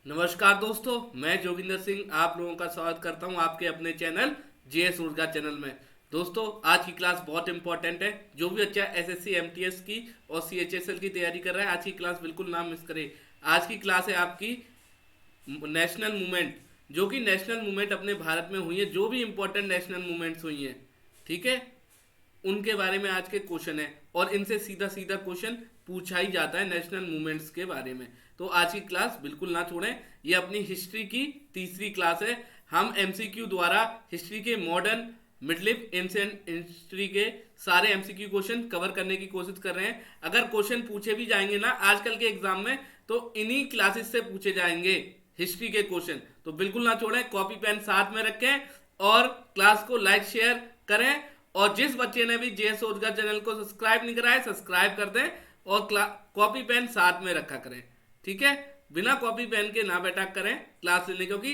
नमस्कार दोस्तों, मैं जोगिंदर सिंह आप लोगों का स्वागत करता हूं आपके अपने चैनल जेएस ऊर्जा चैनल में। दोस्तों, आज की क्लास बहुत इंपॉर्टेंट है। जो भी बच्चा एसएससी एमटीएस की और सीएचएसएल की तैयारी कर रहा है, आज की क्लास बिल्कुल ना मिस करे। आज की क्लास है आपकी नेशनल मूवमेंट, जो कि नेशनल मूवमेंट अपने भारत में हुई है, जो भी इंपॉर्टेंट नेशनल मूवमेंट्स हुई हैं, ठीक है, उनके बारे में आज के क्वेश्चन है। और इनसे सीधा सीधा क्वेश्चन पूछा ही जाता है नेशनल मूवमेंट्स के बारे में। तो आज की क्लास बिल्कुल ना छोड़ें। ये अपनी हिस्ट्री की तीसरी क्लास है। हम एमसीक्यू द्वारा हिस्ट्री के मॉडर्न, मिडलिप, एंशिएंट हिस्ट्री के सारे एमसीक्यू क्वेश्चन कवर करने की कोशिश कर रहे हैं। अगर क्वेश्चन पूछे भी जाएंगे ना आजकल के एग्जाम में, तो इन्हीं क्लासेस से पूछे जाएंगे हिस्ट्री के क्वेश्चन। तो बिल्कुल ना छोड़ें, कॉपी पेन साथ में रखें और क्लास को लाइक शेयर करें। और जिस बच्चे ने भी जेएस ऊर्जा चैनल को सब्सक्राइब नहीं करा है, सब्सक्राइब कर दें और कॉपी पेन साथ में रखा करें, ठीक है। बिना कॉपी पेन के ना बैठा करें क्लास लेने, क्योंकि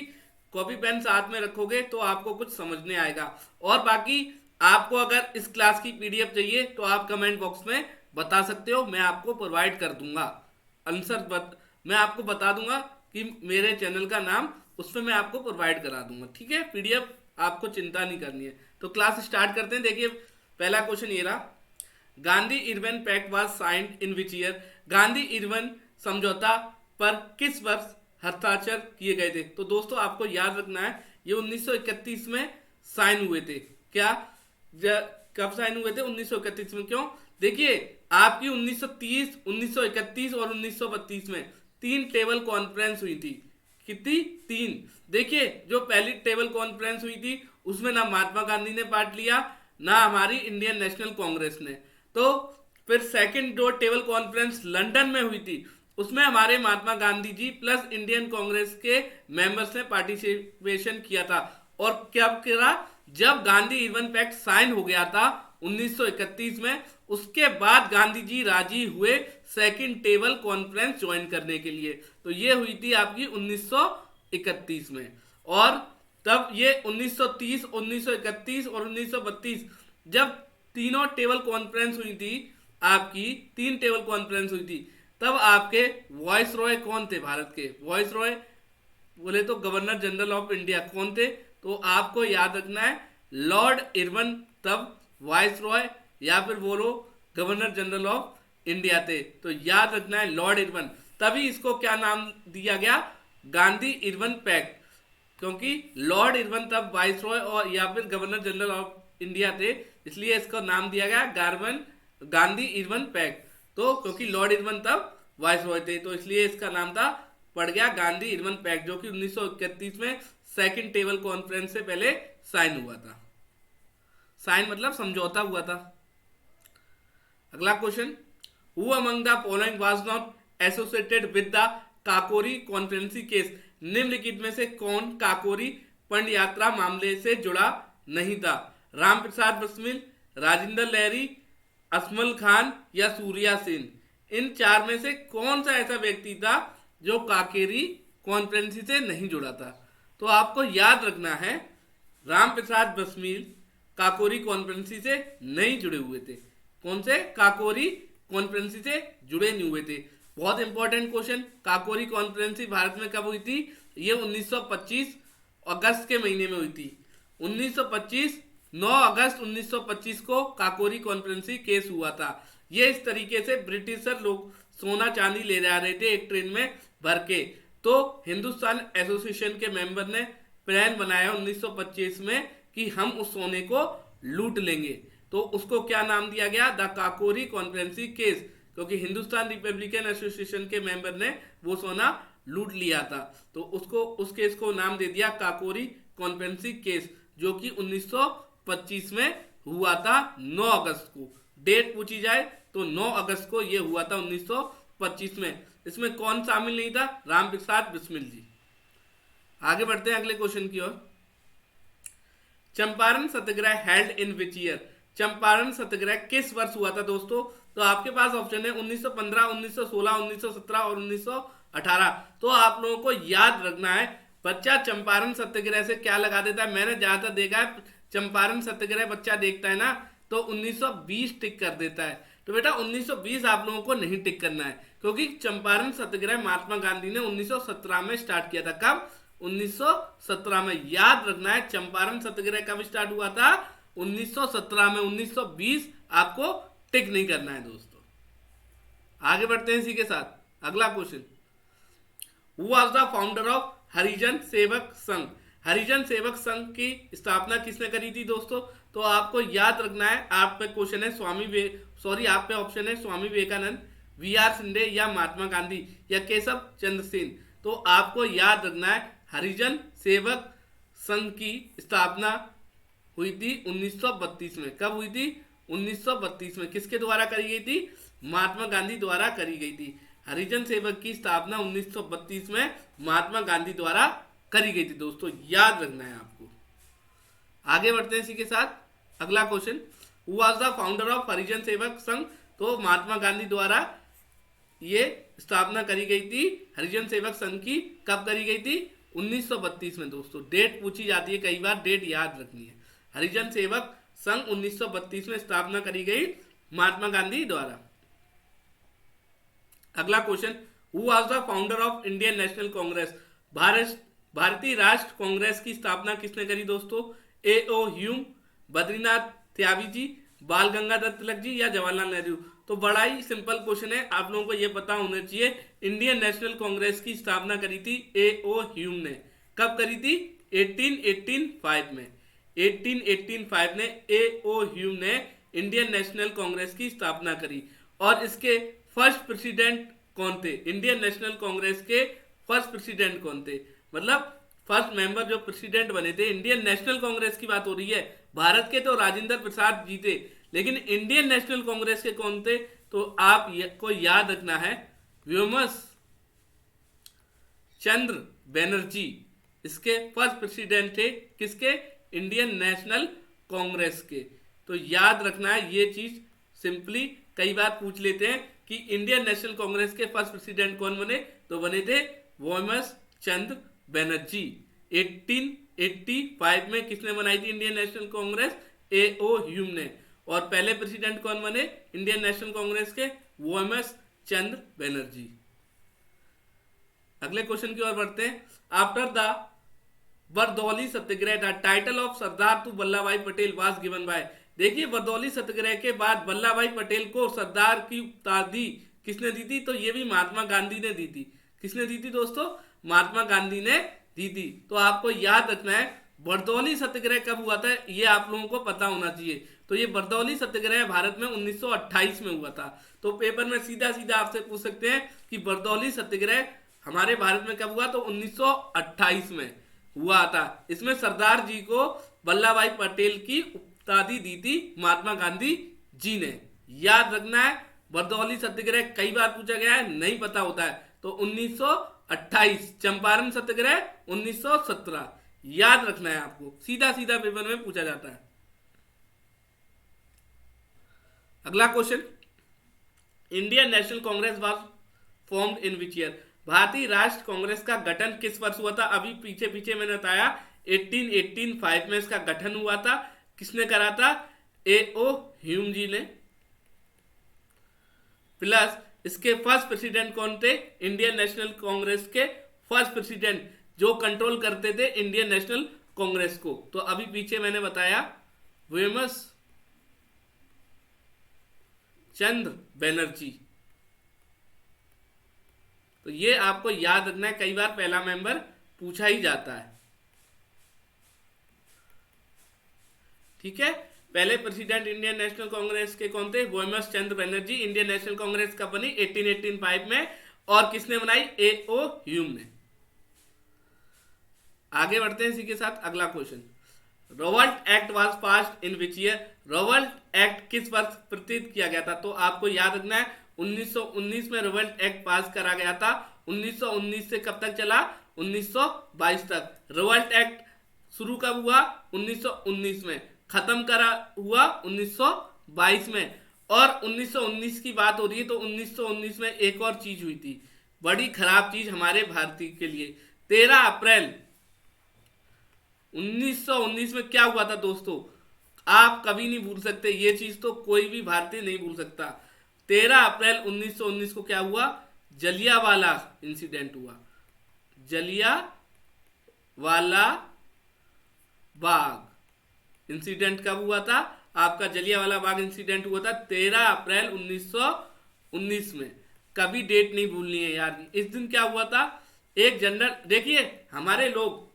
कॉपी पेन साथ में रखोगे तो आपको कुछ समझने आएगा। और बाकी आपको अगर इस क्लास की पीडीएफ चाहिए तो आप कमेंट बॉक्स में बता सकते हो, मैं आपको प्रोवाइड कर दूंगा। मैं आपको बता दूंगा कि मेरे चैनल का नाम, उसमें मैं आपको प्रोवाइड करा दूंगा, ठीक है। पीडीएफ आपको चिंता नहीं करनी है। तो क्लास स्टार्ट करते हैं। देखिए, पहला क्वेश्चन ये रहा, Gandhi Irwin pact was signed in which year. Gandhi Irwin समझौता पर किस वर्ष हस्ताक्षर किए गए थे? तो दोस्तों, आपको याद रखना है, ये 1931 में साइन हुए थे। क्या कब साइन हुए थे? 1931 में। क्यों? देखिए, आपकी 1930, 1931 और 1932 में तीन टेबल कॉन्फ्रेंस हुई थी। कितनी? तीन। देखिए, जो पहली टेबल कॉन्फ्रेंस हुई थी उसमें ना महात्मा गांधी ने पार्ट लिया, ना हमारी इंडियन नेशनल कांग्रेस ने। तो फिर सेकंड जो टेबल कॉन्फ्रेंस लंदन में हुई थी, उसमें हमारे महात्मा गांधी जी प्लस इंडियन कांग्रेस के मेंबर्स ने पार्टिसिपेशन किया था। और क्या करा? जब गांधी इरविन पैक्ट साइन हो गया था 1931 में, उसके बाद गांधी जी राजी हुए सेकंड टेबल कॉन्फ्रेंस ज्वाइन करने के लिए। तो ये हुई थी आपकी 1931 में। और तब ये 1930, 1931 और 1932 जब तीनों टेबल कॉन्फ्रेंस हुई थी, आपकी तीन टेबल कॉन्फ्रेंस हुई थी, तब आपके वॉइस रॉय कौन थे? भारत के वॉइस रॉय बोले तो गवर्नर जनरल ऑफ इंडिया कौन थे? तो आपको याद रखना है, लॉर्ड इरविन तब वॉइस रॉय या फिर बोलो गवर्नर जनरल ऑफ इंडिया थे। तो याद रखना है लॉर्ड इरविन। तभी इसको क्या नाम दिया गया? Gandhi Irwin pact. क्योंकि लॉर्ड इरविन तब वाइस रॉय और या फिर गवर्नर जनरल ऑफ इंडिया थे, इसलिए इसका नाम दिया गया गांधी इरविन पैक्ट। तो क्योंकि लॉर्ड इरविन तब वाइस रॉय थे, तो इसलिए इसका नाम था, पड़ गया गांधी इरविन पैक्ट, जो कि 1931 में सेकंड टेबल कॉन्फ्रेंस से पहले साइन हुआ था। साइन मतलब समझौता हुआ था। अगला question, who among the following was not associated with the Kakori conspiracy case. निम्नलिखित में से कौन काकोरी पंड यात्रा मामले से जुड़ा नहीं था? राम प्रसाद बिस्मिल, राजेंद्र लहरी, असमल खान या सूर्या सेन। इन चार में से कौन सा ऐसा व्यक्ति था जो काकेरी कॉन्फ्रेंसी से नहीं जुड़ा था? तो आपको याद रखना है, राम प्रसाद बिस्मिल काकोरी कॉन्फ्रेंसी से नहीं जुड़े हुए थे। कौन से? काकोरी कॉन्फ्रेंसी से जुड़े नहीं हुए थे। बहुत इंपॉर्टेंट क्वेश्चन, काकोरी कॉन्फ्रेंसी भारत में कब हुई थी? ये 1925 अगस्त के महीने में हुई थी। 1925 9 अगस्त 1925 को काकोरी कॉन्फ्रेंसी केस हुआ था। ये इस तरीके से ब्रिटिशर लोग सोना चांदी ले जा रहे थे एक ट्रेन में भर के, तो हिंदुस्तान एसोसिएशन के मेंबर ने प्लान बनाया 1925 में कि हम उस सोने को लूट लेंगे। तो उसको क्या नाम दिया गया? द काकोरी कॉन्फ्रेंसी केस, क्योंकि हिंदुस्तान रिपब्लिकन एसोसिएशन के मेंबर ने वो सोना लूट लिया था। तो उसको उस केस को नाम दे दिया काकोरी कॉन्फ्रेंसी केस, जो कि 1925 में हुआ था 9 अगस्त को। डेट पूछी जाए तो 9 अगस्त को ये हुआ था 1925 में। इसमें कौन शामिल नहीं था? राम प्रसाद बिस्मिल जी। आगे बढ़ते हैं अगले क्वेश्चन की ओर। Champaran Satyagraha held in which year. Champaran Satyagraha किस वर्ष हुआ था दोस्तों? तो आपके पास ऑप्शन है 1915, 1916, 1917 और 1918। तो आप लोगों को याद रखना है, बच्चा चंपारण सत्याग्रह से क्या लगा देता है। मैंने ज्यादातर देखा है, चंपारण सत्याग्रह बच्चा देखता है ना, तो 1920 टिक कर देता है। तो बेटा 1920 आप लोगों को नहीं टिक करना है, क्योंकि चंपारण सत्याग्रह महात्मा गांधी ने 1917 में स्टार्ट किया था। कब? 1917 में। याद रखना है, चंपारण सत्याग्रह कब स्टार्ट हुआ था? 1917 में। 1920 आपको टिक नहीं करना है दोस्तों। आगे बढ़ते हैं इसी के साथ। अगला question, who was the founder of Harijan Sevak Sangh? हरिजन सेवक संघ की स्थापना किसने करी थी दोस्तों? तो आपको याद रखना है, आप पे क्वेश्चन है आप पे ऑप्शन है स्वामी विवेकानंद, वी.आर. शिंदे या महात्मा गांधी या केशव चंद्र सेन। तो आपको याद रखना है, हरिजन सेवक संघ की स्थापना हुई थी 1932 में। कब हुई थी? 1932 में। किसके द्वारा करी गई थी? महात्मा गांधी द्वारा करी गई थी। हरिजन सेवक की स्थापना 1932 में महात्मा गांधी द्वारा करी गई थी दोस्तों, याद रखना है आपको। आगे बढ़ते हैं इसी के साथ। अगला question, who was the founder of Harijan Sevak Sangh? तो महात्मा गांधी द्वारा ये स्थापना करी गई थी हरिजन सेवक संघ की। कब करी गई थी? 1932 में दोस्तों। डेट पूछी जाती है कई बार, डेट याद रखनी है। हरिजन सेवक संघ 1932 में स्थापना करी गई महात्मा गांधी द्वारा। अगला question, who was the founder of Indian national Congress? भारतीय राष्ट्र कांग्रेस की स्थापना किसने करी दोस्तों? ए.ओ. ह्यूम, बद्रीनाथ त्यागी, बाल गंगाधर तिलक जी या जवाहरलाल नेहरू? तो बड़ा ही सिंपल क्वेश्चन है, आप लोगों को यह पता होना चाहिए। इंडियन नेशनल कांग्रेस की स्थापना करी थी ए.ओ. ह्यूम ने। कब करी थी? 1885 में। 1885 में ए.ओ. ह्यूम ने इंडियन नेशनल कांग्रेस की स्थापना करी। और इसके फर्स्ट प्रेसिडेंट कौन थे? इंडियन नेशनल कांग्रेस के फर्स्ट प्रेसिडेंट कौन थे? मतलब फर्स्ट मेंबर जो प्रेसिडेंट बने थे, इंडियन नेशनल कांग्रेस की बात हो रही है। भारत के तो राजेंद्र प्रसाद जी थे, लेकिन इंडियन नेशनल कांग्रेस के कौन थे? तो आपको याद रखना है, व्योमस चंद्र बनर्जी इसके फर्स्ट प्रेसिडेंट थे। किसके? इंडियन नेशनल कांग्रेस के। तो याद रखना है ये चीज, सिंपली कई बार पूछ लेते हैं कि इंडियन नेशनल कांग्रेस के फर्स्ट प्रेसिडेंट कौन बने? तो बने थे व्योमस चंद्र बनर्जी। 1885 में किसने बनाई थी Indian national Congress? A.O.. Hume ने। और पहले प्रेसिडेंट कौन बने इंडियन नेशनल कांग्रेस के? व्योमस चंद्र बनर्जी। अगले क्वेश्चन की ओर बढ़ते हैं। After the Bardoli Satyagraha the title of Sardar to Vallabhbhai Patel was given by? देखिए, बरदौली सत्याग्रह के बाद वल्लभ भाई पटेल को सरदार की उपाधि किसने दी थी? तो ये भी महात्मा गांधी ने दी थी। किसने दी थी दोस्तों? महात्मा गांधी ने दी थी। तो आपको याद रखना है, बरदौली सत्याग्रह कब हुआ था ये आप लोगों को पता होना चाहिए। तो ये बरदौली सत्याग्रह भारत में 1928 में हुआ था। तो पेपर में सीधा सीधा आपसे पूछ सकते हैं कि बरदौली सत्याग्रह हमारे भारत में कब हुआ? तो 1928 में हुआ था। इसमें सरदार जी को वल्लभ भाई पटेल की उपाधि दी थी महात्मा गांधी जी ने। याद रखना है, बरदौली सत्याग्रह कई बार पूछा गया है, नहीं पता होता है। तो 1928, चंपारण सत्याग्रह 1917, याद रखना है आपको, सीधा सीधा पेपर में पूछा जाता है। अगला question, Indian national Congress was formed in which year? भारतीय राष्ट्र कांग्रेस का गठन किस वर्ष हुआ था? अभी पीछे पीछे मैंने बताया 1885 में इसका गठन हुआ था। किसने करा था? ए.ओ. ह्यूम जी ने। प्लस इसके फर्स्ट प्रेसिडेंट कौन थे? इंडियन नेशनल कांग्रेस के फर्स्ट प्रेसिडेंट जो कंट्रोल करते थे इंडियन नेशनल कांग्रेस को। तो अभी पीछे मैंने बताया व्योमस चंद्र बनर्जी। तो ये आपको याद रखना है, कई बार पहला मेंबर पूछा ही जाता है। ठीक है, पहले प्रेसिडेंट इंडियन नेशनल कांग्रेस के कौन थे? व्योमस चंद्र बनर्जी। इंडियन नेशनल कांग्रेस कब बनी? 1885 में। और किसने बनाई? ए.ओ. ह्यूम ने। आगे बढ़ते हैं इसी के साथ। अगला question, Rowlatt act was passed in which year? Rowlatt act किस वर्ष पारित किया गया था? तो आपको याद रखना है 1919 में रोवल्ट एक्ट पास करा गया था। 1919 से कब तक चला? 1922 तक। रोवल्ट एक्ट शुरू कब हुआ? 1919 में। खत्म करा हुआ 1922 में। और 1919 की बात हो रही है तो 1919 में एक और चीज हुई थी, बड़ी खराब चीज हमारे भारतीय के लिए। 13 अप्रैल 1919 में क्या हुआ था दोस्तों? आप कभी नहीं भूल सकते, ये चीज तो कोई भी भारतीय नहीं भूल सकता। 13 अप्रैल 1919 को क्या हुआ? जलियांवाला इंसिडेंट हुआ। जलियांवाला बाग इंसिडेंट कब हुआ था? आपका जलियांवाला बाग इंसिडेंट हुआ था 13 अप्रैल 1919 में। कभी डेट नहीं भूलनी है यार। इस दिन क्या हुआ था? एक जनरल, देखिए हमारे लोग,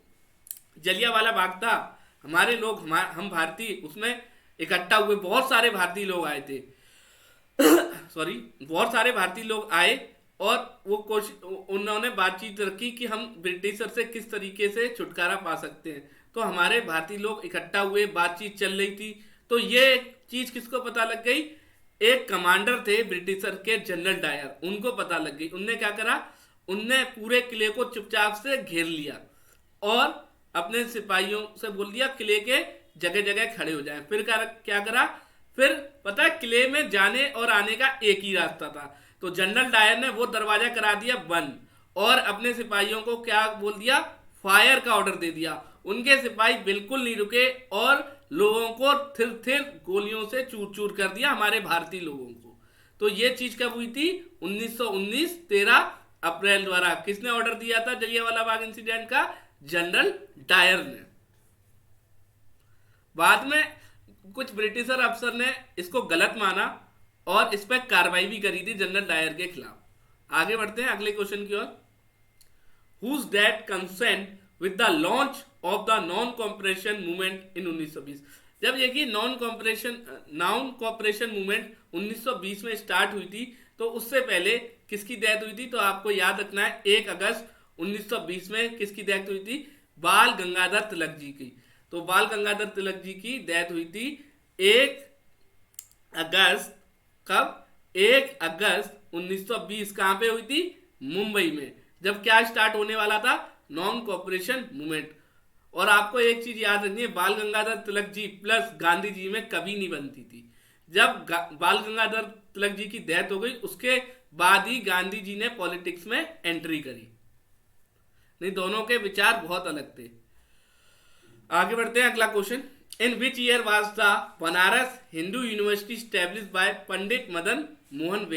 जलियांवाला बाग था, हमारे लोग, हम भारतीय उसमें इकट्ठा हुए, बहुत सारे भारतीय लोग आए थे सॉरी, बहुत सारे भारतीय लोग आए और वो कोशिश, उन्होंने बातचीत रखी कि हम ब्रिटिशर से किस तरीके से छुटकारा पा सकते हैं। तो हमारे भारतीय लोग इकट्ठा हुए, बातचीत चल रही थी। तो ये चीज किसको पता लग गई? एक कमांडर थे ब्रिटिशर के, जनरल डायर, उनको पता लग गई। उनने क्या करा? उनने पूरे किले को चुपचाप से घेर लिया और अपने सिपाहियों से बोल दिया किले के जगह जगह खड़े हो जाएं। फिर क्या करा? फिर पता है, किले में जाने और आने का एक ही रास्ता था। तो जनरल डायर ने वो दरवाजा करा दिया बंद और अपने सिपाहियों को क्या बोल दिया? फायर का ऑर्डर दे दिया। उनके सिपाही बिल्कुल नहीं रुके और लोगों को थिर थिर गोलियों से चूर चूर कर दिया, हमारे भारतीय लोगों को। तो ये चीज कब हुई थी? 1919 13 अप्रैल द्वारा। किसने ऑर्डर दिया था जलियांवाला बाग इंसिडेंट का? जनरल डायर ने। बाद में कुछ ब्रिटिशर अफसर ने इसको गलत माना और इस पर कार्रवाई भी करी थी जनरल डायर के खिलाफ। आगे बढ़ते हैं अगले क्वेश्चन की ओर। Whose that consent with the launch of the non cooperation movement in 1920। जब देखिए नॉन कॉपरेशन मूवमेंट 1920 में स्टार्ट हुई थी, तो उससे पहले किसकी डेथ हुई थी? तो आपको याद रखना है 1 अगस्त 1920 में किसकी डेथ हुई थी? बाल गंगाधर तिलक जी की। तो बाल गंगाधर तिलक जी की डेथ हुई थी 1 अगस्त, कब? 1 अगस्त 1920। कहां पे हुई थी? मुंबई में। जब क्या स्टार्ट होने वाला था? Non cooperation movement. और आपको एक चीज याद रखनी है, बाल गंगाधर तिलक जी प्लस गांधी जी में कभी नहीं बनती थी। जब बाल गंगाधर तिलक जी की डेथ हो गई, उसके बाद ही गांधी जी ने पॉलिटिक्स में एंट्री करी, नहीं दोनों के विचार बहुत अलग थे। आगे बढ़ते हैं अगला question. In which year was the Banaras Hindu university established by Pandit Madan Mohan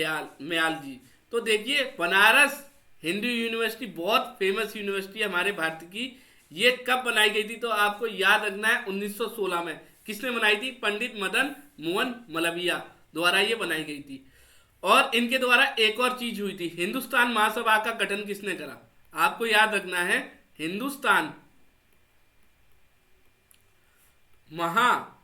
Malaviya ji. तो देखिए बनारस हिंदू यूनिवर्सिटी बहुत फेमस यूनिवर्सिटी है हमारे भारत की। ये कब बनाई गई थी? तो आपको याद रखना है 1916 में। किसने बनाई थी? पंडित मदन मोहन मालवीय द्वारा ये बनाई गई थी। और इनके द्वारा एक और चीज हुई थी, हिंदुस्तान महासभा का गठन किसने करा? आपको याद रखना है, हिंदुस्तान महासभा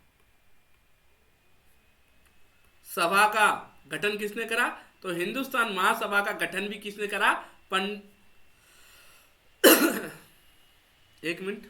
का गठन किसने करा? तो हिंदुस्तान महासभा का गठन भी किसने करा? एक मिनट।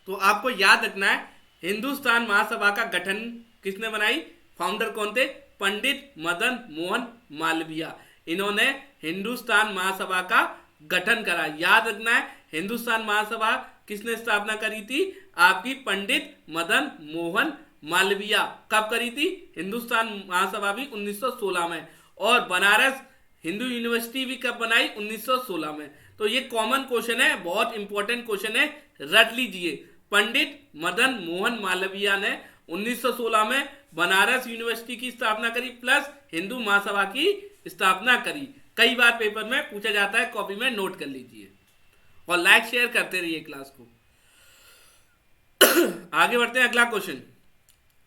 तो आपको याद रखना है हिंदुस्तान महासभा का गठन किसने बनाई? फाउंडर कौन थे? पंडित मदन मोहन मालवीय। इन्होंने हिंदुस्तान महासभा का गठन करा। याद रखना है हिंदुस्तान महासभा किसने स्थापना करी थी? आपकी पंडित मदन मोहन मालवीय। कब करी थी? हिंदुस्तान महासभा भी 1916 में। और बनारस हिंदू यूनिवर्सिटी भी कब बनाई? 1916 में। तो ये कॉमन क्वेश्चन है, बहुत इंपॉर्टेंट क्वेश्चन है, रट लीजिए। पंडित मदन मोहन मालवीय ने 1916 में बनारस यूनिवर्सिटी की स्थापना करी प्लस हिंदू महासभा की स्थापना करी। कई बार पेपर में पूछा जाता है, कॉपी में नोट कर लीजिए और लाइक शेयर करते रहिए क्लास को। आगे बढ़ते हैं अगला question.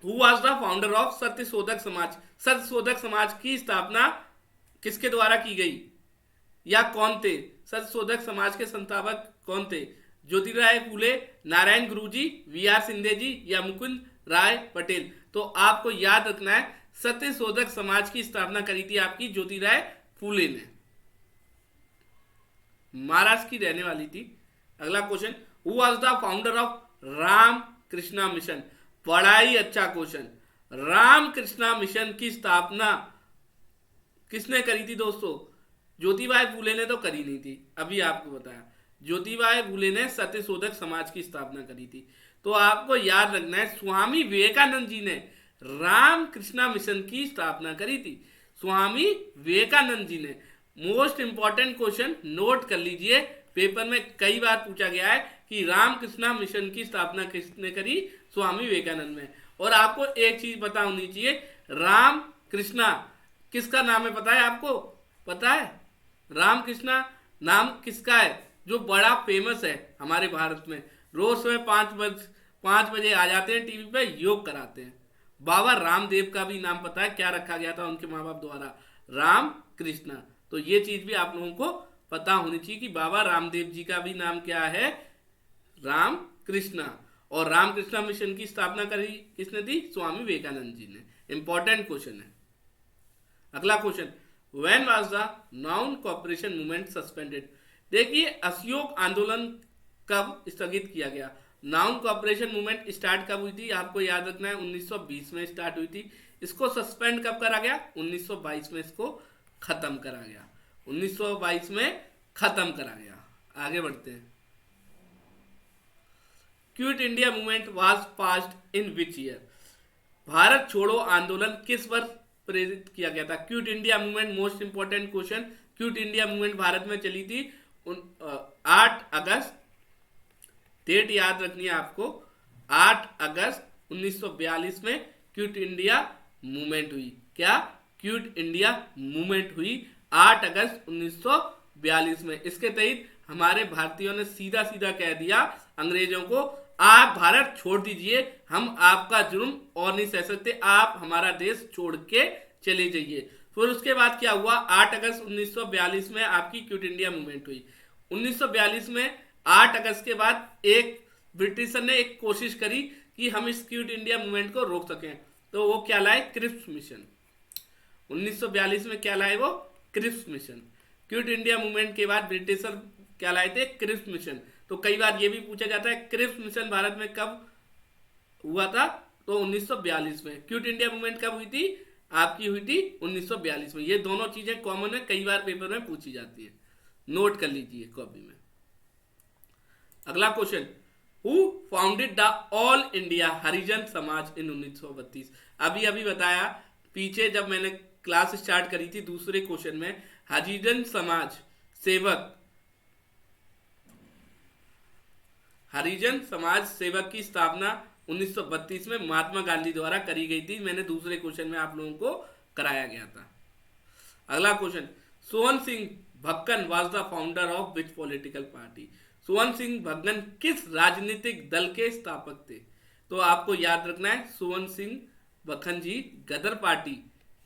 Who was the founder of Satyashodhak Samaj? Satyashodhak Samaj की स्थापना किसके द्वारा की गई या कौन थे? सत्यशोधक समाज के संस्थापक कौन थे? ज्योतिराव फूले, नारायण गुरुजी, वी.आर. सिंधे जी या मुकुंद राय पटेल? तो आपको याद रखना है सत्यशोधक समाज की स्थापना करी थी आपकी ज्योतिराव फूले ने, महाराष्ट्र की रहने वाली थी। अगला question. Who was the founder of Ram Krishna mission? बड़ा ही अच्छा क्वेश्चन। राम कृष्णा मिशन की स्थापना किसने करी थी दोस्तों? ज्योतिबाई फूले ने तो करी नहीं थी, अभी आपको बताया। ज्योतिबाई फूले ने सत्यशोधक समाज की स्थापना करी थी। तो आपको याद रखना है स्वामी विवेकानंद जी ने राम कृष्णा मिशन की स्थापना करी थी। स्वामी विवेकानंद जी ने। मोस्ट इंपॉर्टेंट क्वेश्चन नोट कर लीजिए, पेपर में कई बार पूछा गया है कि राम कृष्णा मिशन की स्थापना किसने करी? स्वामी विवेकानंद में। और आपको एक चीज पता होनी चाहिए, राम कृष्णा किसका नाम है, पता है आपको? पता है राम कृष्णा नाम किसका है जो बड़ा फेमस है हमारे भारत में? रोज सुबह 5 बजे आ जाते हैं टीवी पे, योग कराते हैं। बाबा रामदेव का भी नाम पता है क्या रखा गया था उनके माँ बाप द्वारा? राम कृष्णा। तो ये चीज भी आप लोगों को पता होनी चाहिए कि बाबा रामदेव जी का भी नाम क्या है? राम कृष्णा। और रामकृष्णा मिशन की स्थापना करी किसने थी? स्वामी विवेकानंद जी ने। इंपॉर्टेंट क्वेश्चन है। अगला question, when was the non cooperation movement suspended? देखिए असहयोग आंदोलन कब स्थगित किया गया? नॉन कॉपरेशन मूवमेंट स्टार्ट कब हुई थी? आपको याद रखना है 1920 में स्टार्ट हुई थी। इसको सस्पेंड कब करा गया? 1922 में इसको खत्म करा गया। 1922 में खत्म करा गया। आगे बढ़ते हैं। Quit India movement was passed in which year? Bharat छोड़ो आंदोलन किस वर्ष प्रेरित किया गया था? Quit India movement, most important question, quit India movement Bharat में चली थी 8 अगस्त, डेट याद रखनी है आपको, 8 अगस्त 1942 में क्विट इंडिया मूवमेंट हुई। क्या? क्विट इंडिया मूवमेंट हुई 8 अगस्त 1942 में। इसके तहत हमारे भारतीयों ने सीधा सीधा कह दिया अंग्रेजों को, आप भारत छोड़ दीजिए, हम आपका जुर्म और नहीं सह सकते, आप हमारा देश छोड़ के चले जाइए। फिर उसके बाद क्या हुआ? 8 अगस्त 1942 में आपकी क्विट इंडिया मूवमेंट हुई। 1942 में 8 अगस्त के बाद एक ब्रिटिशर ने एक कोशिश करी कि हम इस क्विट इंडिया मूवमेंट को रोक सकें, तो वो क्या लाए? Cripps mission. 1942 में क्या लाए वो? Cripps mission. Quit India movement के बाद ब्रिटिशर क्या लाए थे? Cripps mission. तो कई बार ये भी पूछा जाता है क्रिप्स मिशन भारत में कब हुआ था? तो 1942 में। क्विट इंडिया मूवमेंट कब हुई थी? आपकी हुई थी 1942 में। ये दोनों चीजें कॉमन है, कई बार पेपर में पूछी जाती है, नोट कर लीजिए कॉपी में। अगला question, who founded the all India Harijan Samaj in 1932? अभी अभी बताया पीछे जब मैंने क्लास स्टार्ट करी थी दूसरे क्वेश्चन में, हरिजन समाज सेवक, हरिजन समाज सेवक की स्थापना 1932 में महात्मा गांधी द्वारा करी गई थी। मैंने दूसरे क्वेश्चन में आप लोगों को कराया गया था। अगला question, Sohan Singh Bhakna was the founder of which political party? Sohan Singh Bhakna किस राजनीतिक दल के स्थापक थे? तो आपको याद रखना है सोवन सिंह भक्कन जी गदर पार्टी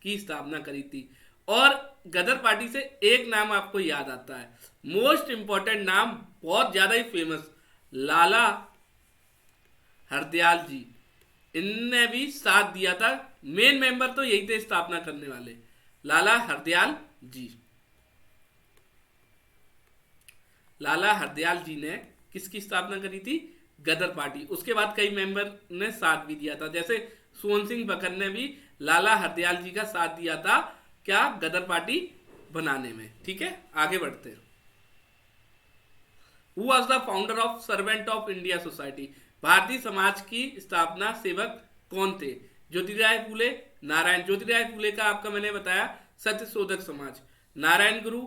की स्थापना करी थी। और गदर पार्टी से एक नाम आपको याद आता है, मोस्ट इंपॉर्टेंट नाम, बहुत ज्यादा ही फेमस, लाला हरदयाल जी। इनने भी साथ दिया था, मेन मेंबर तो यही थे स्थापना करने वाले, लाला हरदयाल जी। लाला हरदयाल जी ने किसकी स्थापना करी थी? गदर पार्टी। उसके बाद कई मेंबर ने साथ भी दिया था, जैसे सोवन सिंह भक्कन ने भी लाला हरदयाल जी का साथ दिया था, क्या? गदर पार्टी बनाने में। ठीक है, आगे बढ़ते हैं। Who was the founder of servant of India society? Bharatiya Samaj की स्थापना सेवक कौन थे? ज्योतिराव फूले, नारायण। ज्योतिराव फूले का आपका मैंने बताया सत्य शोधक समाज, नारायण गुरु,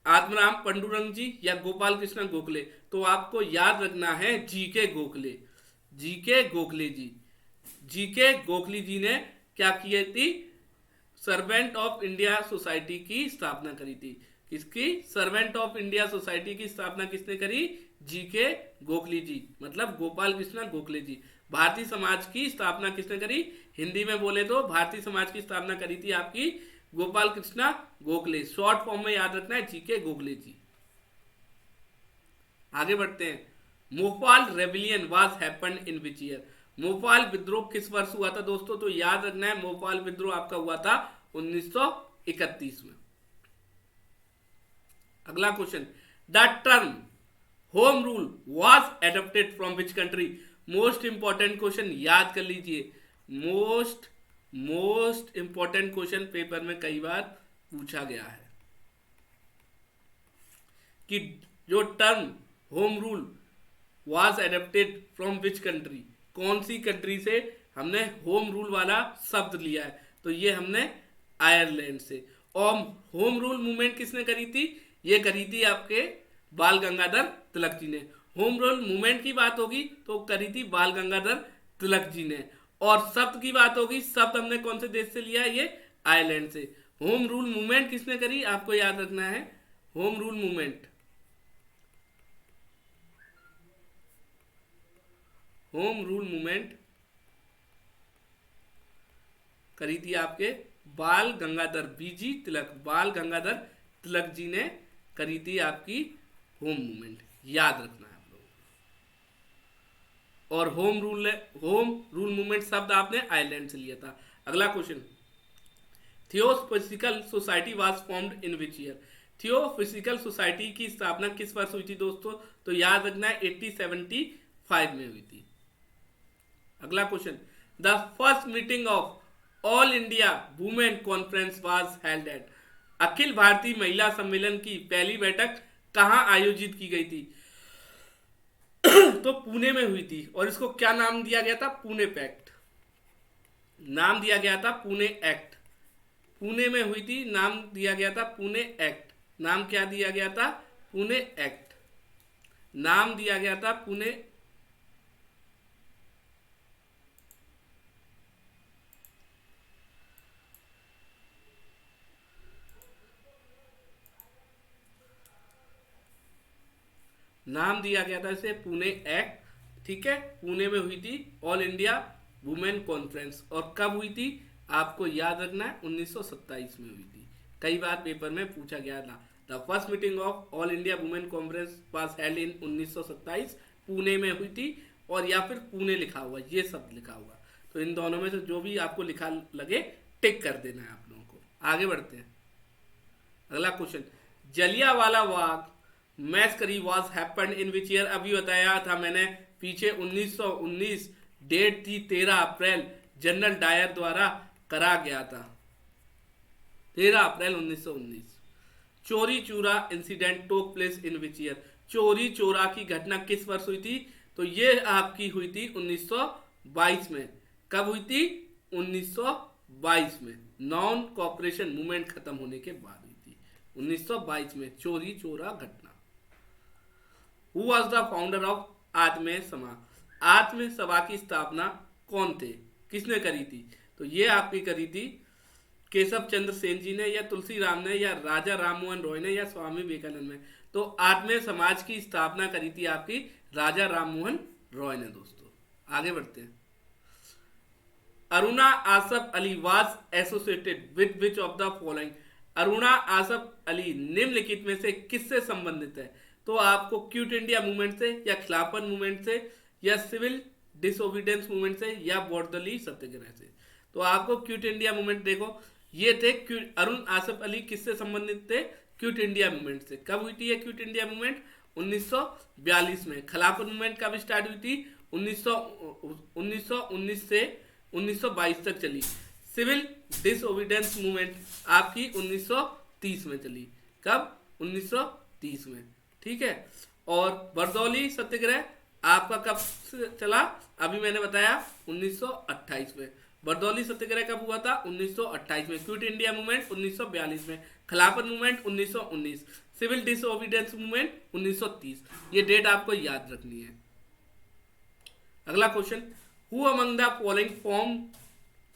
आत्मराम पंडुरंग जी या गोपाल कृष्ण गोखले? तो आपको याद रखना है जीके गोखले, जीके गोखले जी। जीके गोखले जी ने क्या की थी? सर्वेंट ऑफ इंडिया सोसाइटी की स्थापना करी थी। किसकी? सर्वेंट ऑफ इंडिया सोसाइटी की स्थापना किसने करी? जीके गोखले जी, मतलब गोपाल कृष्ण गोखले जी। भारतीय समाज की स्थापना किसने करी? हिंदी में बोले तो भारतीय समाज की स्थापना करी थी आपकी गोपाल कृष्ण गोखले। शॉर्ट फॉर्म में याद रखना है जीके गोखले जी। आगे बढ़ते हैं। Bhopal rebellion was happened in which year? Bhopal विद्रोह किस वर्ष हुआ था दोस्तों? तो याद रखना है मोपाल विद्रोह आपका हुआ था 1931 में। अगला question, the term home rule was adopted from which country? Most important question, याद कर लीजिए, मोस्ट इंपॉर्टेंट क्वेश्चन पेपर में कई बार पूछा गया है कि जो term home rule was adopted from which country, कौन सी कंट्री से हमने होम रूल वाला शब्द लिया है? तो ये हमने आयरलैंड से। और होम रूल मूवमेंट किसने करी थी? ये करी थी आपके बाल गंगाधर तिलक जी ने। होम रूल मूवमेंट की बात होगी तो करी थी बाल गंगाधर तिलक जी ने। और शब्द की बात होगी, शब्द हमने कौन से देश से लिया है, ये आयरलैंड से। होम रूल मूवमेंट किसने करी, आपको याद रखना है। Home rule movement, home rule movement करी थी आपके बाल गंगाधर बीजी तिलक, बाल गंगाधर तिलक जी ने करी थी आपकी होम मूवमेंट, याद रखना है आप लोगों को। और होम रूल मूवमेंट शब्द आपने आयरलैंड से लिया था। अगला question, theosophical society was formed in which year. Theosophical society की स्थापना किस वर्ष हुई थी दोस्तों, तो याद रखना है 1875 में हुई थी। अगला question, the first meeting of all India women conference was held at. Akhil Bharatiya Mahila सम्मेलन की पहली बैठक कहां आयोजित की गई थी, तो पुणे में हुई थी। और इसको क्या नाम दिया गया था, पुणे पैक्ट नाम दिया गया था, पुणे एक्ट। पुणे में हुई थी, नाम दिया गया था पुणे एक्ट। नाम क्या दिया गया था, पुणे एक्ट। नाम दिया गया था पुणे, नाम दिया गया था इसे पुणे एक्ट। ठीक है, पुणे में हुई थी ऑल इंडिया वुमेन कॉन्फ्रेंस। और कब हुई थी, आपको याद रखना है 1927 में हुई थी। कई बार पेपर में पूछा गया था। The first meeting of all India women conference was held in 1927, Pune में हुई थी। और या फिर पुणे लिखा हुआ, ये सब लिखा हुआ, तो इन दोनों में से जो भी आपको लिखा लगे टिक कर देना है आप लोगों को। आगे बढ़ते हैं। अगला question, Jallianwala Bagh massacre was happened in which year. अभी बताया था मैंने पीछे 1919, डेट थी 13 अप्रैल, जनरल डायर द्वारा करा गया था 13 अप्रैल 1919। Chauri Chaura incident took place in which year. Chauri Chaura की घटना किस वर्ष हुई थी, तो ये आपकी हुई थी 1922 में। कब हुई थी, 1922 में, नॉन कॉपरेशन मूवमेंट खत्म होने के बाद हुई थी 1922 में चोरी चोरा घटना। Who was the founder of Atmiya Sabha. Atmiya सभा की स्थापना कौन थे, किसने करी थी, तो ये आपकी करी थी केशव चंद्र सेन जी ने, या तुलसी राम ने, या राजा राममोहन रॉय ने, या स्वामी विवेकानंद ने। तो आत्मेय समाज की स्थापना करी थी आपकी राजा राममोहन रॉय ने। दोस्तों आगे बढ़ते हैं। Aruna Asaf Ali was associated with which of the following. Aruna Asaf Ali निम्नलिखित में से किससे संबंधित है, तो आपको क्विट इंडिया मूवमेंट से, या खिलाफत मूवमेंट से, या सिविल डिसोबीडियंस मूवमेंट से, या बॉर्डरली सत्याग्रह से। तो आपको क्विट इंडिया मूवमेंट देखो, ये थे अरुण आसफ अली किससे संबंधित थे, क्विट इंडिया मूवमेंट से। कब हुई थी ये क्विट इंडिया मूवमेंट, 1942 में। खिलाफत मूवमेंट कब स्टार्ट हुई थी, 1919 से 1922 तक चली। सिविल डिसओबीडियंस मूवमेंट आपकी 1930 में चली। कब, 1930 में। ठीक है, और बरदौली सत्याग्रह आपका कब चला, अभी मैंने बताया 1928 में। बरदौली सत्याग्रह कब हुआ था, 1928 में। क्विट इंडिया मूवमेंट 1942 में। खिलाफत मूवमेंट 1919। Civil disobedience movement 1930। ये डेट आपको याद रखनी है। अगला question, who among the following form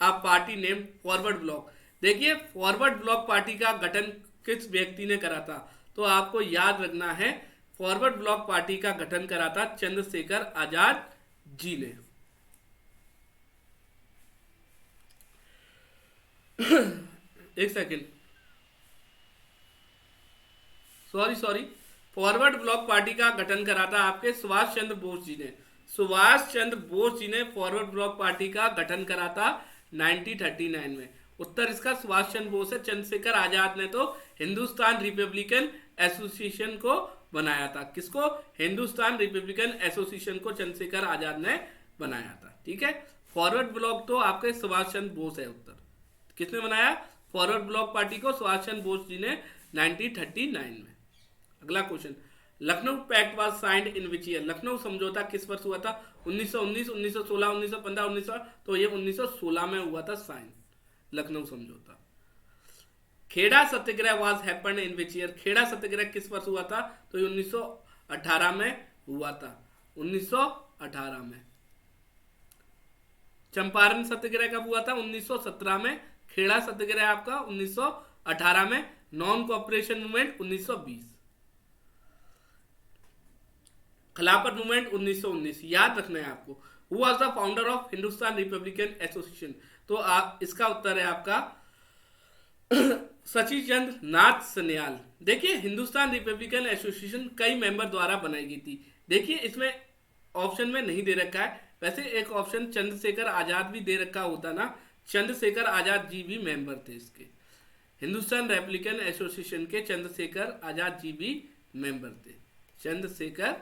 a party name forward block. देखिए फॉरवर्ड ब्लॉक पार्टी का गठन किस व्यक्ति ने करा था, तो आपको याद रखना है फॉरवर्ड ब्लॉक पार्टी का गठन करा था चंद्रशेखर आजाद जी ने। एक second, sorry, forward block party का गठन करा था आपके सुभाष चंद्र बोस जी ने। सुभाष चंद्र बोस जी ने फॉरवर्ड ब्लॉक पार्टी का गठन करा था 1939 में। उत्तर इसका सुभाष चंद्र बोस है। चंद्रशेखर आजाद ने तो हिंदुस्तान रिपब्लिकन एसोसिएशन को बनाया था। किसको, हिंदुस्तान रिपब्लिकन एसोसिएशन को चंद्रशेखर आजाद ने बनाया था। ठीक है, फॉरवर्ड ब्लॉक तो आपके सुभाष चंद्र बोस है। उत्तर किसने बनाया, फॉरवर्ड ब्लॉक पार्टी को सुभाष चंद्र बोस जी ने 1939 में। अगला question, Lucknow pact was signed in which year. Lucknow समझौता किस वर्ष हुआ था, 1919, 1916, 1915, 1900। तो ये 1916 में हुआ था साइन, लखनऊ समझौता। Kheda Satyagraha was happened in which year. Kheda Satyagraha किस वर्ष हुआ था, तो 1918 में हुआ था 1918 में। चंपारण सत्याग्रह कब हुआ था? 1917 में। खेड़ा सत्याग्रह आपका 1918 में। Non cooperation movement 1920। खिलाफत मूवमेंट 1919। याद रखना है आपको। Who was the founder of Hindustan Republican association? तो आप इसका उत्तर है आपका सची चंद्र नाथ सन्याल। देखिए हिंदुस्तान रिपब्लिकन एसोसिएशन कई मेंबर द्वारा बनाई गई थी। देखिए इसमें ऑप्शन में नहीं दे रखा है, वैसे एक ऑप्शन चंद्रशेखर आजाद भी दे रखा होता ना, चंद्रशेखर आजाद जी भी मेंबर थे इसके। हिंदुस्तान रिपब्लिकन एसोसिएशन के चंद्रशेखर आजाद जी भी मेंबर थे। चंद्रशेखर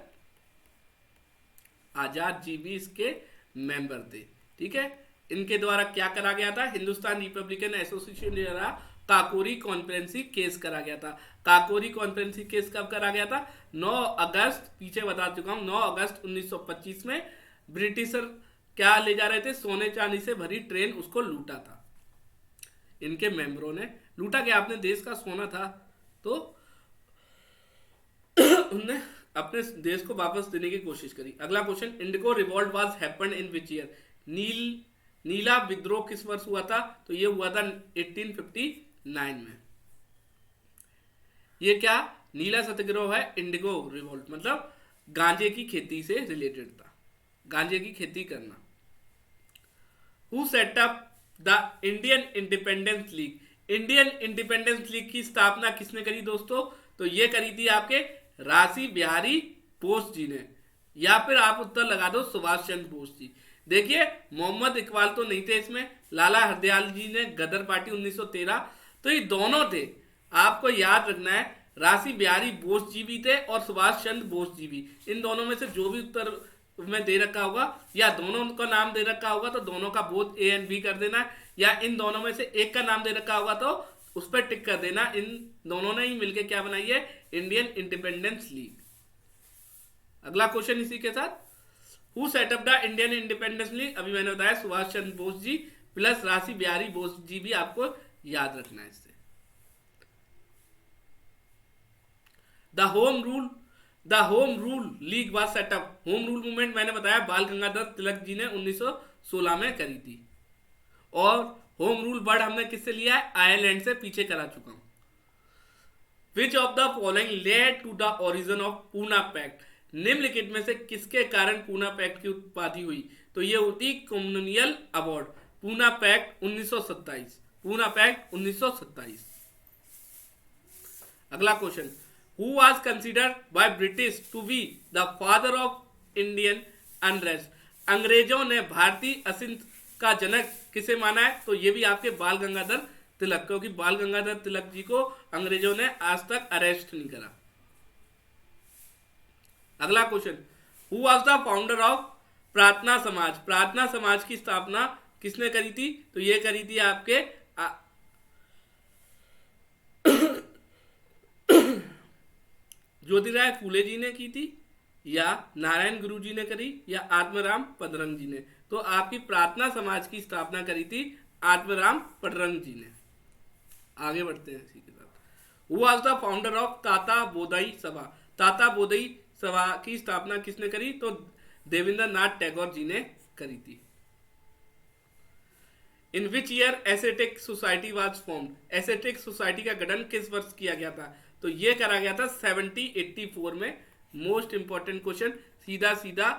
आजाद जी भी इसके मेंबर थे। ठीक है, इनके द्वारा क्या करा गया था? हिंदुस्तान रिपब्लिकन एसोसिएशन द्वारा काकोरी कॉन्फ्रेंसी केस करा गया था। काकोरी कॉन्फ्रेंसी केस कब करा गया था? 9 अगस्त, पीछे बता चुका हूं, 9 अगस्त 1925 में। ब्रिटिशर क्या ले जा रहे थे? सोने चांदी से भरी ट्रेन, उसको लूटा था इनके मेंबरों ने। लूटा क्या? अपने देश का सोना था तो उनने अपने देश को वापस देने की कोशिश करी। अगला question, indigo revolt was happened in which year? नीला विद्रोह किस वर्ष हुआ था? तो ये हुआ था 1859 में। ये क्या नीला सत्याग्रह है? इंडिगो रिवॉल्ट मतलब गांजे की खेती से रिलेटेड था, गांजे की खेती करना। Who set up the Indian independence league? Indian independence league की स्थापना किसने करी दोस्तों? तो ये करी थी आपके रासी बिहारी बोस जी ने, या फिर आप उत्तर लगा दो सुभाष चंद्र बोस जी। देखिए मोहम्मद इकबाल तो नहीं थे इसमें, लाला हरदयाल जी ने गदर पार्टी 1913, तो ये दोनों थे। आपको याद रखना है रासी बिहारी बोस जी भी थे और सुभाष चंद्र बोस जी भी। इन दोनों में से जो भी उत्तर में दे रखा होगा या दोनों का नाम दे रखा होगा तो दोनों का बोथ ए एंड बी कर देना है, या इन दोनों में से एक का नाम दे रखा होगा तो उस पर टिक कर देना। इन दोनों ने ही मिलकर क्या बनाई है? Indian independence league. अगला क्वेश्चन इसी के साथ, who setup the Indian independence league? अभी मैंने बताया सुभाष चंद्र बोस जी प्लस रासी बिहारी बोस जी भी आपको याद रखना है इससे। The home rule league was setup. Home rule movement मैंने बताया बाल गंगाधर तिलक जी ने 1916 में करी थी। और होम रूल वर्ड हमने किससे लिया है? आयरलैंड से, पीछे करा चुका हूं। Which of the following led to the origin of Poona pact? निम्नलिखित में से किसके कारण पूना पैक्ट की उत्पत्ति हुई? तो ये होती commonwealth award. Poona pact 1927। Poona pact 1927। अगला question, who was considered by British to be the father of Indian unrest? अंग्रेजों ने भारतीय अशिंत का जनक किसे माना है? तो ये भी आपके बाल गंगाधर तिलक, क्योंकि बाल गंगाधर तिलक जी को अंग्रेजों ने आज तक अरेस्ट नहीं करा। अगला question, who was the founder of प्रार्थना समाज? प्रार्थना समाज की स्थापना किसने करी थी? तो ये करी थी आपके ज्योतिराव फूले जी ने की थी, या नारायण गुरु जी ने करी, या आत्माराम पदरंग जी ने। तो आपकी प्रार्थना समाज की स्थापना करी थी आत्माराम पदरंग जी ने। आगे बढ़ते हैं इसी के साथ। Who was the founder of ताता बोधाई सभा? ताता बोधाई सभा की स्थापना किसने करी? तो देवेंद्र नाथ टैगोर जी ने करी थी। In which year Asiatic society was formed? Asiatic society का गठन किस वर्ष किया गया था? तो ये करा गया था 1784 में। मोस्ट इंपॉर्टेंट क्वेश्चन, सीधा सीधा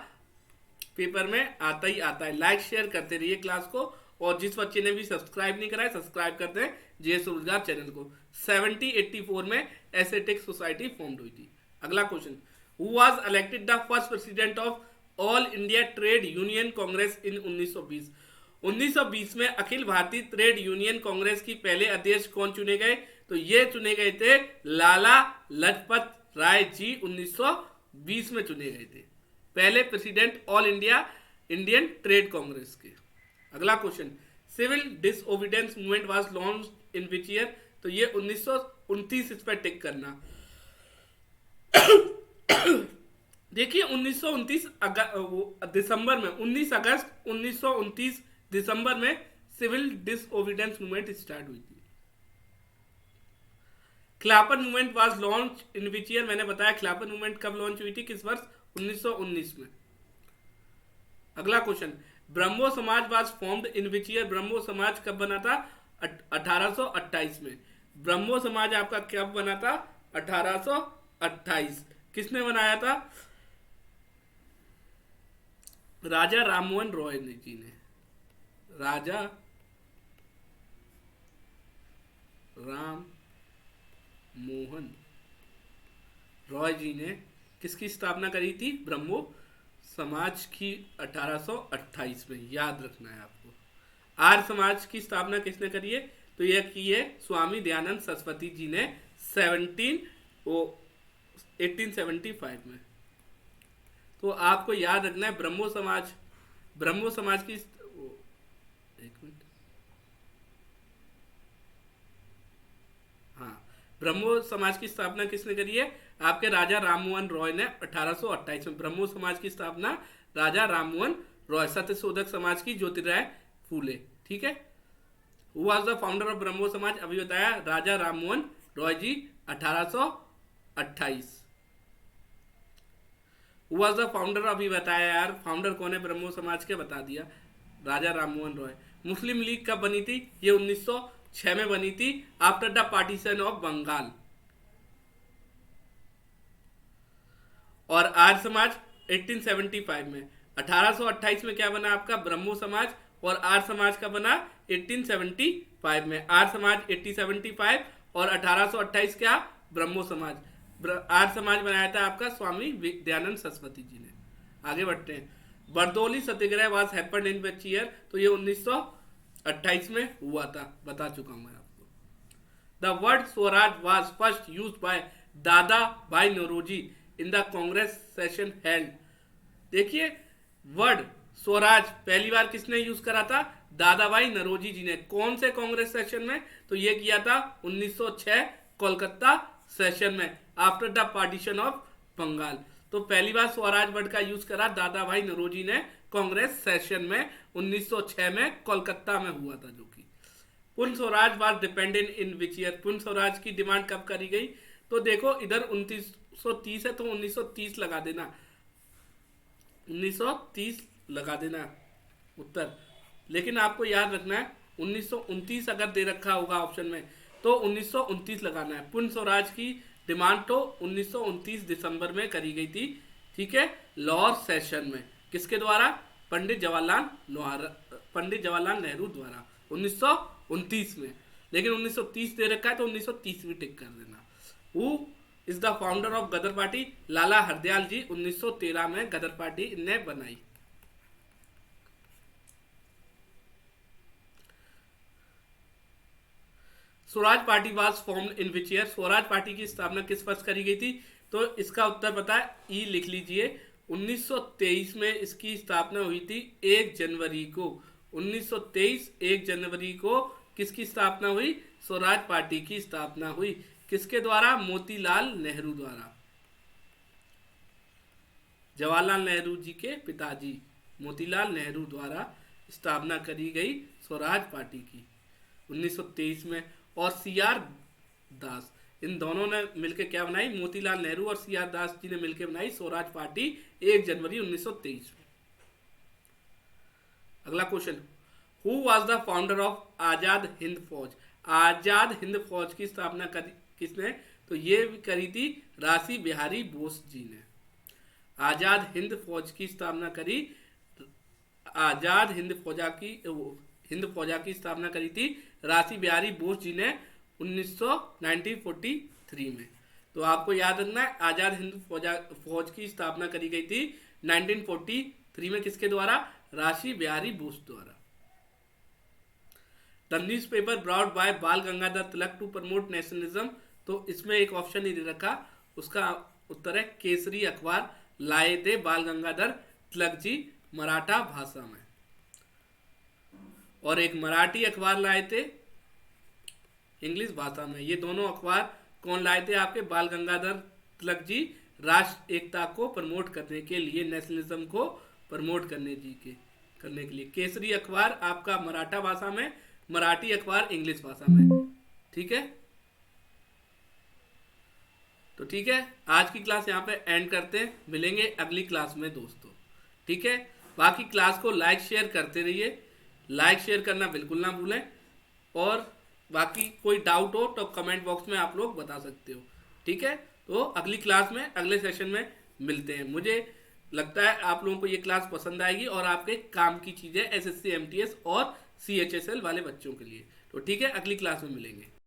पेपर में आता ही आता है। लाइक शेयर करते रहिए क्लास को, और जिस बच्चे ने भी सब्सक्राइब नहीं करा है सब्सक्राइब करते हैं जेएस रोजगार चैनल को। 1784 में एसेटिक सोसाइटी फॉर्म हुई थी। अगला question, who was elected the first president of all India trade union congress in 1920? 1920 में अखिल भारतीय ट्रेड यूनियन कांग्रेस की पहले अध्यक्ष कौन चुने गए? तो ये चुने गए थे लाला लजपत राय जी। 1920 में चुने गए थे पहले president all India Indian trade Congress के। अगला question, civil disobedience movement was launched in which year? तो ये 1929 इस पर टिक करना। देखिए 1929 दिसंबर में, 19 अगस्त 1929 दिसंबर में सिविल डिसओबीडियंस मूवमेंट स्टार्ट हुई थी। खिलाफत movement was launch in which year? मैंने बताया खिलाफत मूवमेंट कब लॉन्च हुई थी, किस वर्ष? 1919 में। अगला question, Brahmo Samaj was formed in which year? Brahmo Samaj कब बना था? 1828 में। ब्रह्मो समाज आपका कब बना था? 1828। किसने बनाया था? राजा राममोहन रॉय ने जी ने। राजा राम मोहन रॉय जी ने किसकी स्थापना करी थी? ब्रह्मो समाज की 1828 में। याद रखना है आपको। आर्य समाज की स्थापना किसने करी है? तो यह की है स्वामी दयानंद सरस्वती जी ने 1875 में। तो आपको याद रखना है ब्रह्मो समाज की एक मिनट, हाँ, ब्रह्मो समाज की स्थापना किसने करी है? आपके राजा राममोहन रॉय ने 1828 में। ब्रह्मो समाज की स्थापना राजा राममोहन रॉय, सत्यशोधक समाज की ज्योतिराव फूले। ठीक है। Who was the founder of Brahmo Samaj? अभी बताया, Raja Rammohan Roy ji 1828। Who was the founder? अभी बताया यार, फाउंडर कौन है ब्रह्मो समाज के? बता दिया, राजा राममोहन रॉय। मुस्लिम लीग कब बनी थी? ये 1906 में बनी थी, after the partition of Bengal. और आर्य समाज 1875 में। 1828 में क्या बना आपका? ब्रह्मो समाज। और आर्य समाज का बना 1875 में। आर्य समाज 1875 और 1828 क्या? ब्रह्मो समाज। आर्य समाज बनाया था आपका स्वामी दयानंद सरस्वती जी ने। आगे बढ़ते हैं। Bardoli Satyagraha was happened in which year? तो ये 1928 में हुआ था, बता चुका हूं मैं आपको। The word Swaraj was first used by Dadabhai Naoroji in the Congress session held. देखिए, वर्ड स्वराज पहली बार किसने यूज करा था? दादा भाई नौरोजी जी ने। कौन से कांग्रेस सेशन में? तो ये किया था 1906 कोलकाता सेशन में, after the partition of Bengal. तो पहली बार स्वराज वर्ड का यूज करा दादा भाई नौरोजी ने कांग्रेस सेशन में 1906 में कोलकाता में हुआ था। जो कि पूर्ण Swaraj was dependent in which year? पूर्ण स्वराज की डिमांड कब करी गई? तो देखो, इधर 1930 है तो 1930 लगा देना, 1930 लगा देना उत्तर। लेकिन आपको याद रखना है 1929 अगर दे रखा होगा ऑप्शन में तो 1929 लगाना है। पूर्ण स्वराज की डिमांड तो 1929 दिसंबर में करी गई थी। ठीक है, लाहौर सेशन में। किसके द्वारा? पंडित जवाहरलाल नेहरू द्वारा 1929 में। लेकिन 1930 दे रखा है तो 1930 भी टिक कर देना। Who is the founder of Ghadar party? Lala Hardayal ji 1913 में गदर पार्टी ने बनाई। Swaraj party was formed in which year? Swaraj party की स्थापना किस वर्ष करी गई थी? तो इसका उत्तर पता है, ई लिख लीजिए। 1923 में इसकी स्थापना हुई थी 1 जनवरी को। 1923 1 जनवरी को किसकी स्थापना हुई? स्वराज पार्टी की स्थापना हुई। किसके द्वारा? मोतीलाल नेहरू द्वारा। जवाहरलाल नेहरू जी के पिताजी मोतीलाल नेहरू द्वारा स्थापना करी गई स्वराज पार्टी की 1923 में। और सीआर दास, इन दोनों ने मिलकर क्या बनाई? मोतीलाल नेहरू और सीआर दास जी ने मिलकर बनाई स्वराज पार्टी 1 जनवरी 1923 में। अगला question, who was the founder of Azad Hind Fauj? Azad Hind फौज की स्थापना किसने? तो ये करी थी राशि बिहारी बोस जी ने। आजाद हिंद फौज की स्थापना करी, आजाद हिंद फौजा की स्थापना करी थी राशि बिहारी बोस जी ने 1943 में। तो आपको याद रखना है, आजाद हिंद फौज की स्थापना करी गई थी 1943 में। किसके द्वारा? राशि बिहारी बोस द्वारा। The news paper brought by बाल Gangadhar Tilak to promote nationalism? तो इसमें एक ऑप्शन ही दे रखा, उसका उत्तर है केसरी अखबार लाए थे बाल गंगाधर तिलक जी मराठा भाषा में। और एक मराठी अखबार लाए थे इंग्लिश भाषा में। ये दोनों अखबार कौन लाए थे? आपके बाल गंगाधर तिलक जी राष्ट्र एकता को प्रमोट करने के लिए, नेशनलिज्म को प्रमोट करने के लिए। केसरी अखबार आपका मराठा भाषा में, मराठी अखबार इंग्लिश भाषा में। ठीक है। तो ठीक है, आज की क्लास यहाँ पे एंड करते हैं, मिलेंगे अगली क्लास में दोस्तों। ठीक है, बाकी क्लास को लाइक शेयर करते रहिए, लाइक शेयर करना बिल्कुल ना भूलें। और बाकी कोई डाउट हो तो कमेंट बॉक्स में आप लोग बता सकते हो। ठीक है, तो अगली क्लास में अगले सेशन में मिलते हैं। मुझे लगता है आप लोगों को ये क्लास पसंद आएगी और आपके काम की चीज़ें SSC MTS और CHSL वाले बच्चों के लिए। तो ठीक है, अगली क्लास में मिलेंगे।